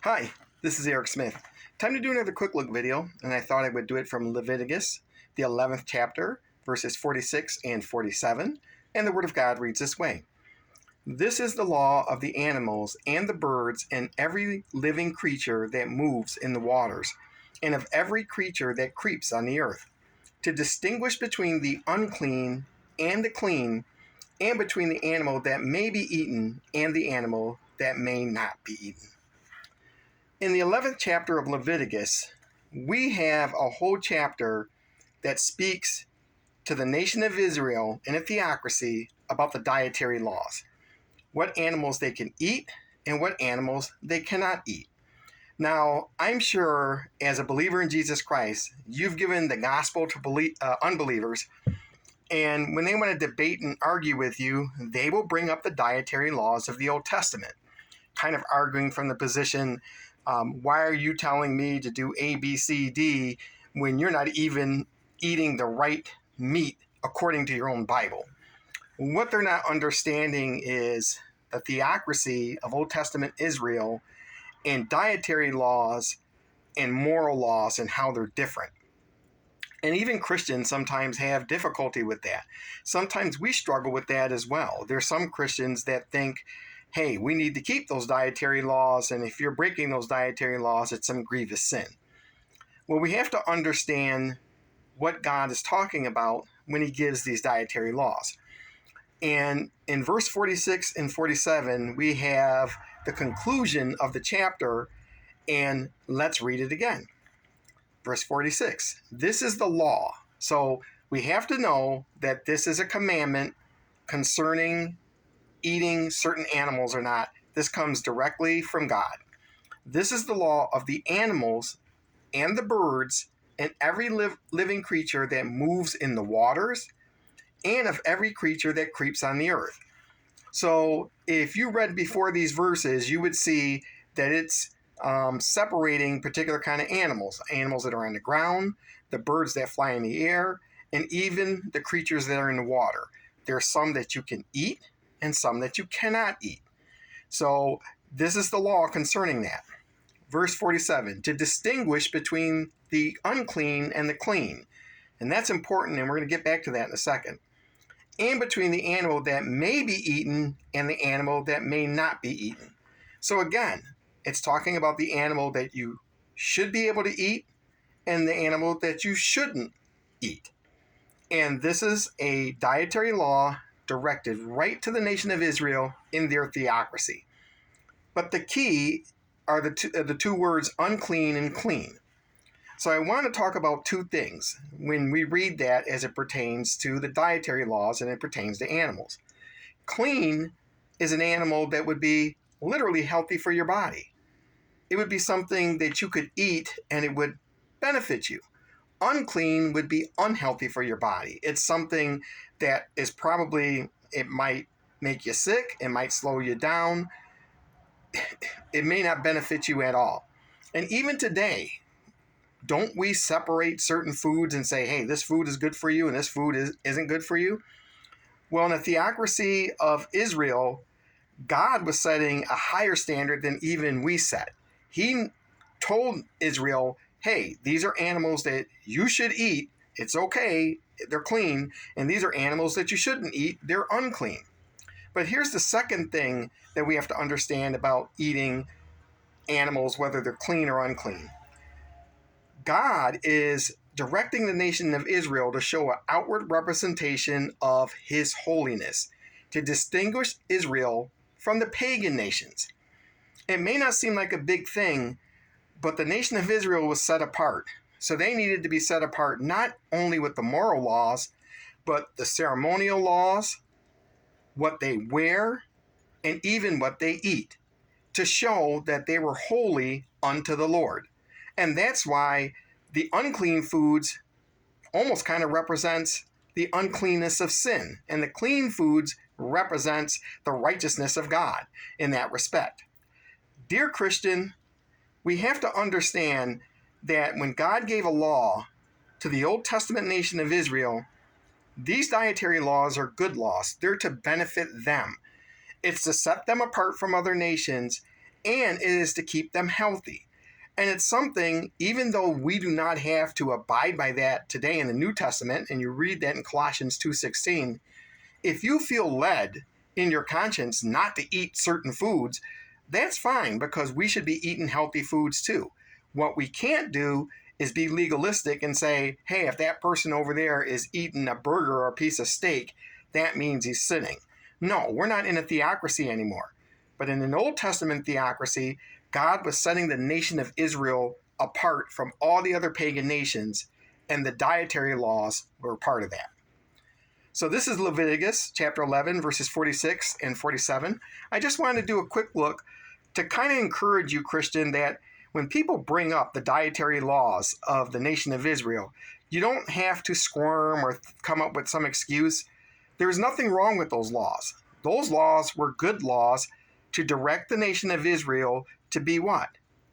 Hi, this is Eric Smith. Time to do another quick look video, and I thought I would do it from Leviticus, the 11th chapter, verses 46 and 47, and the Word of God reads this way. This is the law of the animals and the birds and every living creature that moves in the waters, and of every creature that creeps on the earth, to distinguish between the unclean and the clean, and between the animal that may be eaten and the animal that may not be eaten. In the 11th chapter of Leviticus, we have a whole chapter that speaks to the nation of Israel in a theocracy about the dietary laws, what animals they can eat and what animals they cannot eat. Now, I'm sure as a believer in Jesus Christ, you've given the gospel to unbelievers, and when they want to debate and argue with you, they will bring up the dietary laws of the Old Testament, kind of arguing from the position, why are you telling me to do A, B, C, D when you're not even eating the right meat according to your own Bible? What they're not understanding is the theocracy of Old Testament Israel and dietary laws and moral laws and how they're different. And even Christians sometimes have difficulty with that. Sometimes we struggle with that as well. There's some Christians that think, hey, we need to keep those dietary laws, and if you're breaking those dietary laws, it's some grievous sin. Well, we have to understand what God is talking about when he gives these dietary laws. And in verse 46 and 47, we have the conclusion of the chapter, and let's read it again. Verse 46, this is the law. So we have to know that this is a commandment concerning eating certain animals or not. This comes directly from God. This is the law of the animals and the birds and every living creature that moves in the waters and of every creature that creeps on the earth. So if you read before these verses, you would see that it's separating particular kind of animals that are on the ground, the birds that fly in the air, and even the creatures that are in the water. There are some that you can eat and some that you cannot eat. So this is the law concerning that. Verse 47, to distinguish between the unclean and the clean. And that's important, and we're going to get back to that in a second. And between the animal that may be eaten and the animal that may not be eaten. So again, it's talking about the animal that you should be able to eat and the animal that you shouldn't eat. And this is a dietary law directed right to the nation of Israel in their theocracy. But the key are the two words unclean and clean. So I want to talk about two things when we read that as it pertains to the dietary laws and it pertains to animals. Clean is an animal that would be literally healthy for your body. It would be something that you could eat and it would benefit you. Unclean would be unhealthy for your body. It's something that is probably, it might make you sick, it might slow you down, it may not benefit you at all. And even today, don't we separate certain foods and say, hey, this food is good for you and this food isn't good for you? Well, in the theocracy of Israel, God was setting a higher standard than even we set. He told Israel, hey, these are animals that you should eat. It's okay. They're clean. And these are animals that you shouldn't eat. They're unclean. But here's the second thing that we have to understand about eating animals, whether they're clean or unclean. God is directing the nation of Israel to show an outward representation of his holiness, to distinguish Israel from the pagan nations. It may not seem like a big thing, but the nation of Israel was set apart. So they needed to be set apart not only with the moral laws, but the ceremonial laws, what they wear, and even what they eat, to show that they were holy unto the Lord. And that's why the unclean foods almost kind of represents the uncleanness of sin, and the clean foods represents the righteousness of God in that respect. Dear Christian, we have to understand that when God gave a law to the Old Testament nation of Israel, these dietary laws are good laws. They're to benefit them. It's to set them apart from other nations and it is to keep them healthy. And it's something, even though we do not have to abide by that today in the New Testament, and you read that in Colossians 2:16, if you feel led in your conscience not to eat certain foods, that's fine, because we should be eating healthy foods too. What we can't do is be legalistic and say, hey, if that person over there is eating a burger or a piece of steak, that means he's sinning. No, we're not in a theocracy anymore. But in an Old Testament theocracy, God was setting the nation of Israel apart from all the other pagan nations, and the dietary laws were part of that. So this is Leviticus chapter 11, verses 46 and 47. I just wanted to do a quick look to kind of encourage you, Christian, that when people bring up the dietary laws of the nation of Israel, you don't have to squirm or come up with some excuse. There's nothing wrong with those laws. Those laws were good laws to direct the nation of Israel to be what?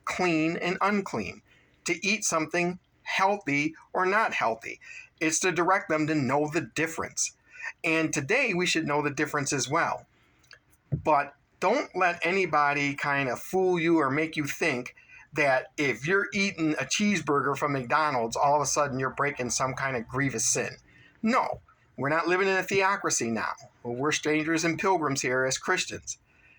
Clean and unclean. To eat something healthy or not healthy. It's to direct them to know the difference. And today we should know the difference as well. But don't let anybody kind of fool you or make you think that if you're eating a cheeseburger from McDonald's, all of a sudden you're breaking some kind of grievous sin. No, we're not living in a theocracy now. We're strangers and pilgrims here as Christians.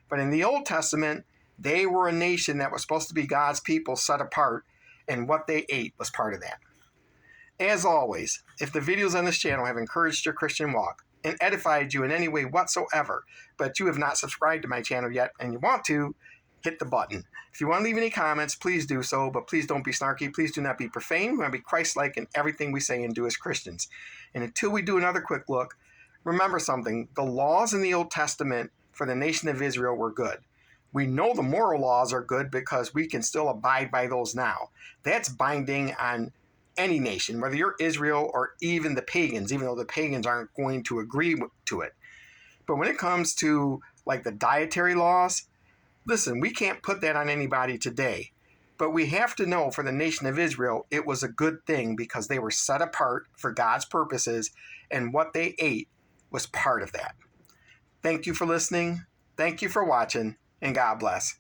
But in the Old Testament, they were a nation that was supposed to be God's people set apart, and what they ate was part of that. As always, if the videos on this channel have encouraged your Christian walk and edified you in any way whatsoever, but you have not subscribed to my channel yet and you want to, hit the button. If you want to leave any comments, please do so, but please don't be snarky. Please do not be profane. We want to be Christ-like in everything we say and do as Christians. And until we do another quick look, remember something. The laws in the Old Testament for the nation of Israel were good. We know the moral laws are good because we can still abide by those now. That's binding on any nation, whether you're Israel or even the pagans, even though the pagans aren't going to agree to it. But when it comes to like the dietary laws, listen, we can't put that on anybody today. But we have to know for the nation of Israel, it was a good thing because they were set apart for God's purposes, and what they ate was part of that. Thank you for listening. Thank you for watching, and God bless.